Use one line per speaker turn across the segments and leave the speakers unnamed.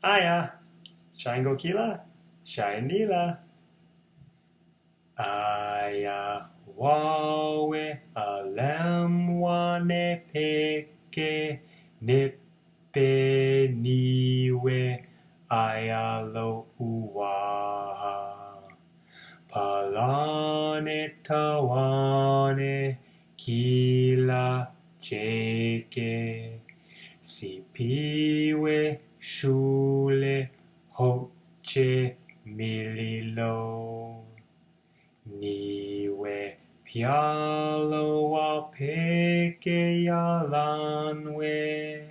Aya, Shangokila, Shainila. Aya, wawe, alemwa nepeke, nepe niwe, aya lo uwaha. Palane tawane, kila cheke. Sipiwe shule hoche mililo. Niwe pialo wa peke yalanwe.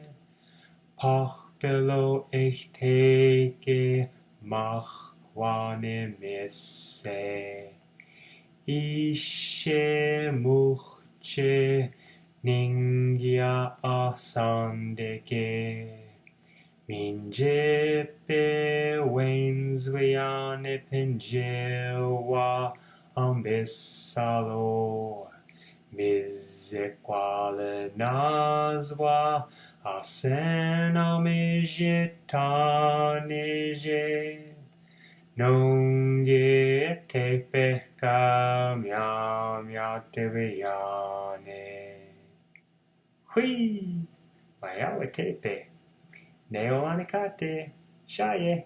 Pachbelo echteke machwane messe. Ishe muche ningia asandeke. Minjepe wenzweane penjewa ambessalo. Mizequale nazwa asena mejetaneje. Nonge te peka Myaamiaataweenki. Hui! Myaamiaataweenki. Neo anikate. Shaye.